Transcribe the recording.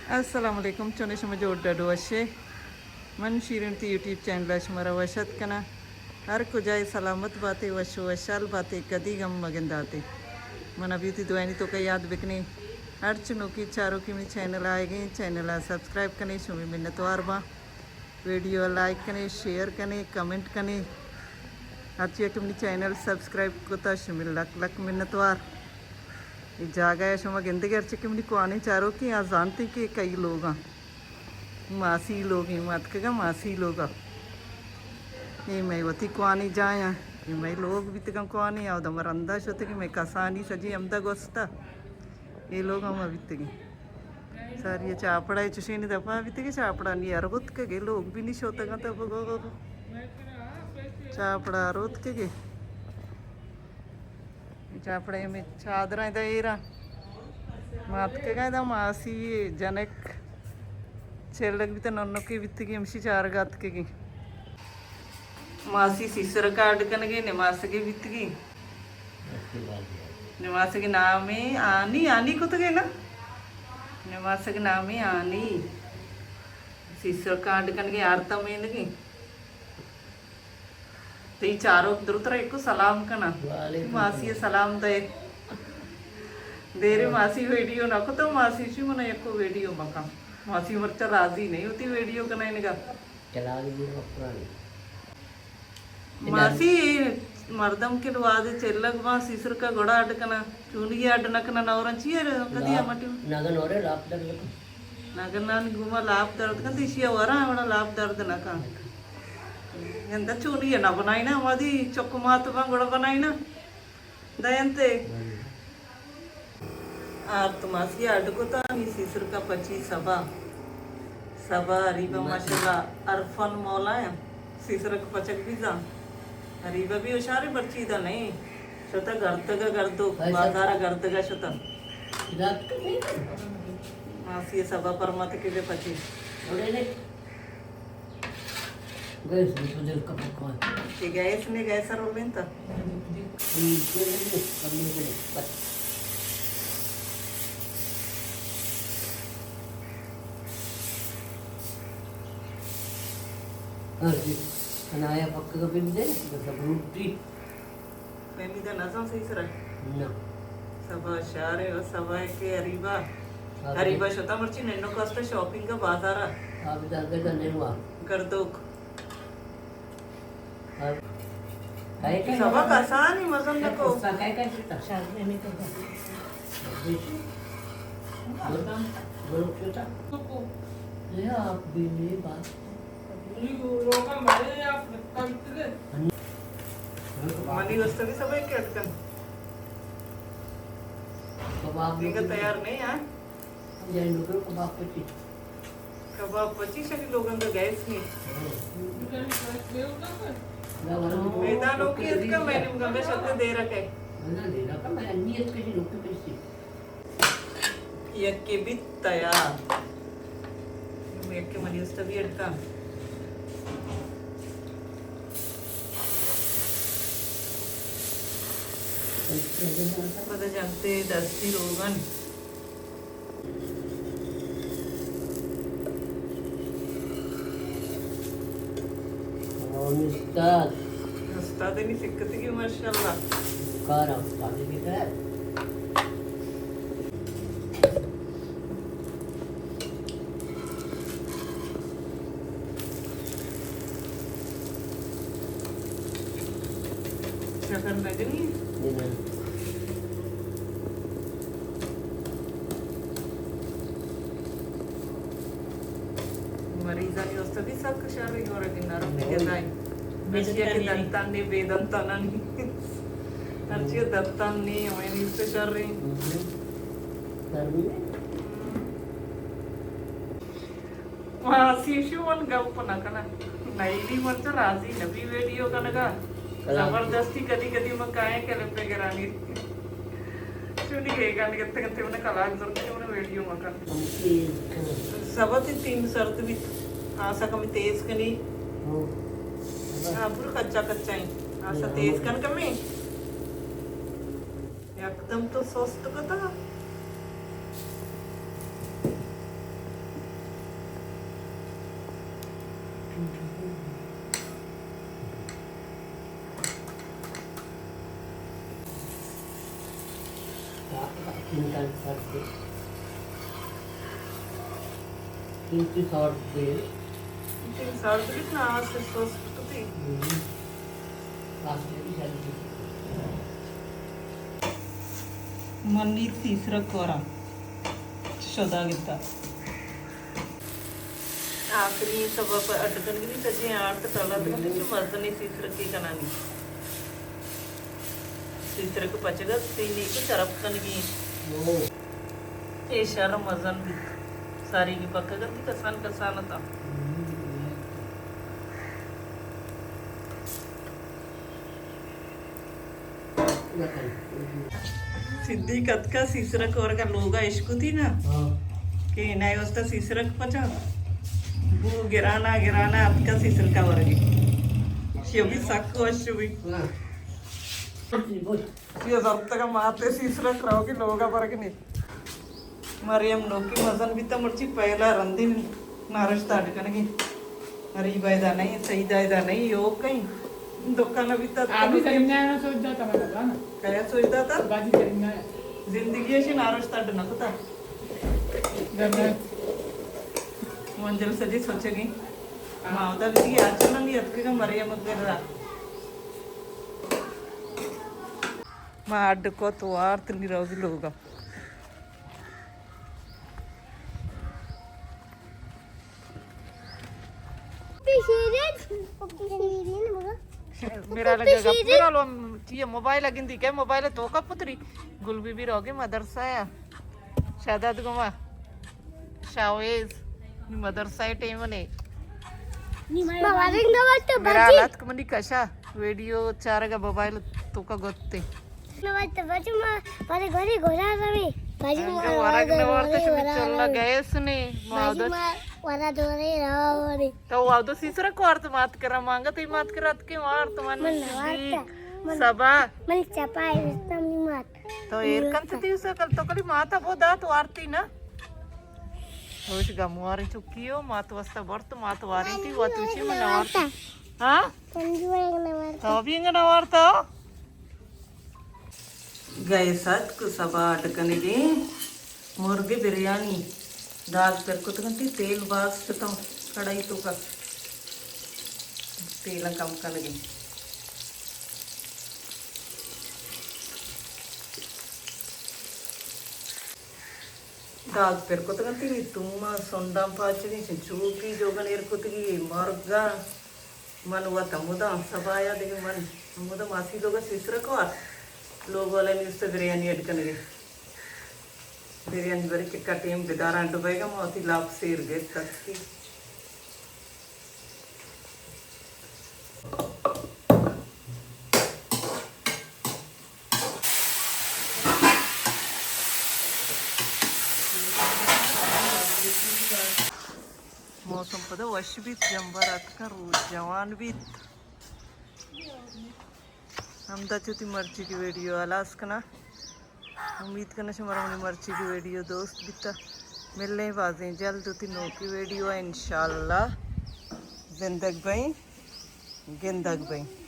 Assalamualaikum cuma cuma jodoh dua sih. Man shirin ti YouTube channel ashmara washat kana. हर को जाए सलामत बातें वशो वशाल बातें कदी गम मगंदाते मन अभी थी दुआनी तो कई याद बिकनी हर चुनों की चारों की मेरी चैनल आएगी चैनल सब्सक्राइब करने शुमी मिन्नतवार बा वीडियो लाइक करने शेयर करने कमेंट करने हर चीज़ की मेरी चैनल सब्सक्राइब को तो शुमी लक लक मिन्नतवार ये जागा है शुमा गिंदे के अर्चे की मेरी कुआनी चारों की आज जानती कि कई लोग हैं मासी लोग हैं मत कगा मासी लोग ये मैं वती कुआनी जाया ये मैं लोग भी तक कुआनी आओ दमर अंदाज होते कि मैं कसानी सजी अमदा गोस्ता ये लोग हम अभी तक सर ये चापड़ा है चुशी नहीं दफा अभी तक चापड़ा नहीं अरबुत के गे लोग भी नहीं सोता का तब गो चापड़ा अरबुत के गे चापड़े में चादरा इधर मात के गए दम आसी जनक चेल्लक भी तो नन्नो की भी तक हमसी चार गात के गे मासी सिसर काट कन गे निमास के बितगी निमास के नाम है आनी आनी को तो गए ना निमास के नाम है आनी सिसर काट कन गे आरता में लगी तो ये चारों दुरुतरा एक को सलाम करना मासी सलाम दे देरे मासी वीडियो ना को तो मासी ची मना एक को वीडियो मका मासी मरचा राजी नहीं होती वीडियो करना इनका चला लीजिए मासी मर्दम के बाद चेल्लक बा सिसर का घोड़ा अटकना चूनी अडनकना नवरंची कदी मटी नगन ओरे लाभ दर्द नगन गुमा लाभ दर्द का दिशिया वरा हमारा लाभ दर्द ना का ಎಂತ ಚೂನಿ ಏನ ಬನಾಯಿನ ಮದಿ ಚೊಕ್ಕು ಮಾತು ಬಂಗಡ ಬನಾಯಿನ ದಯಂತೆ आप तो मासी अडकुता नी सिसर का 25 सभा सभा अरीबा माशाल्लाह अरफन मौला है सिसर का पचक भी जा अरीबा भी होशारी बर्ची दा नहीं शता गर्तगा गर्दो बाजारा गर्तगा शता मासी सभा परमत के लिए 25 गैस बदल का पकवान ये गैस ने गैस रोलें था बनाया पक्का का पिन दे मतलब रोटी मैंने तो ना सही सर ना सब शारे और सब के अरीबा अरीबा शता मर्ची नन्नो कास्ट शॉपिंग का बाजार आप इधर के करने हुआ गर्दोक काय काय सब कसानी मजन नको काय काय करता शादी में करता बोलो छोटा ये आप भी मेरी बात मनी वस्तु भी सब एक अटकन कबाब इनका तैयार नहीं है जैन लोगों कबाब पची कबाब 25 लोगों का गैस नहीं मैदानों की इसका मैंने गंगा शब्द दे रखे ना दे रखा मैं नियत के लोग के पैसे ये के भी तैयार मैं के मनी वस्तु भी अटका पता जानते दस्ती रोगन उस्ताद नहीं सिक्कत की माशाल्लाह कार उस्ताद की है शकर लगनी मरीजा नी वस्तु भी सब कशारी हो रही नरम के दाई बचिया के दंतान ने वेदंतान नहीं अर्चिया दंतान नहीं हमें नहीं उससे चल रही वहाँ सीशु वन गप ना करना नहीं भी मत राजी नबी वीडियो का नगा जबरदस्ती कदी कदी मग काय केलं पे गरानी चुनी गए गाने कितने कितने उन्हें कलाक जरूरत है उन्हें वीडियो मका सबती 3 शर्त भी आशा कमी तेज कनी हाँ पूरा कच्चा कच्चा ही आशा तेज कन कमी एकदम तो स्वस्थ का था चल करते किंतु शॉर्ट दे 3 साल तो कितना आज से सोच तो थी काफी भी चलती मनी तीसरा कोरा शोधा गिता आखिरी सब अटकन की सजी 8 साल तक मजनी तीसरा की कनानी तीसरे को पचेगा तीन को चरपकन की वो इशारा मजन भी सारी की पक्का करती कसान कसान था सिद्धि कतका सीसरक और का लोगा इश्क थी ना कि नहीं उसका सीसरक पचा वो गिराना गिराना अतका सीसर का वर्गी शिवी सक्को अशुभी ये जब तक माते सीसरक रहोगी लोगा वर्ग नहीं मरियम नोकी मजन भी तो मुर्ची पहला रंदी नारश ताड़ कनगी अरे बैदा नहीं सही दायदा नहीं यो कहीं दुकान भी तो अभी करींगा ना सोच जाता मैं ना क्या सोचता था बाजी करींगा जिंदगी ऐसी नारश ताड़ न पता जब मैं मंजिल सजी सोचेगी मावदा भी आचरण नहीं अतके का मरियम कर रहा मां अड्ड को तो आर्त नहीं रहोगी लोगा मेरा लगेगा मेरा लो ये मोबाइल अगिंदी के मोबाइल तो का पुत्री गुलबी भी रहोगे मदरसा है शादात गुमा शावेज मदरसा टेम ने मेरा हालत कमनी कशा वीडियो चार का मोबाइल तो का गोते मारे घरी घोड़ा रवे बाजू में वरग ने वर्त चल गैस ने मावदा वाला दोरे रावरे तो वावदा सीसरा को अर्थ मात करा मांगा ते मात करत के अर्थ मन सबा मन चपाई तमी मात तो एरकन से दिवस कल तो कली माता बोदा तो आरती ना होश गमवारी चुकियो मात वस्ता बर्त मात वारी थी वा तुझी मन वार्ता हां संजू वाला तो भी इंगना वार्ता गए साथ को सबा अटकनेगे मुर्गी बिरयानी दाल पर को तो तेल बास तो कढ़ाई तो का तेल कम कनगे दाल पर को तो तुम सोंडा पाचनी चूकी जोगन एरकुतगी मर्गा मन हुआ तमुदा सबाया देखे मन मुदा मासी लोग सिसर को लोग वाले न्यूज़ बिरयानी अटकन गए बिरयानी बड़ी किक्का टीम बिदारा अंटू बैगा मोती लाभ सेर गए तक की मौसम पता वश भी जंबर अतका रोज जवान भी हम दाचुती मर्ची की वीडियो आलास कना उम्मीद करना हमारा मर्ची की वीडियो दोस्त बिता मिलने वाजे जल्द होती नो की वीडियो इंशाल्लाह जिंदग भाई गिंदग भाई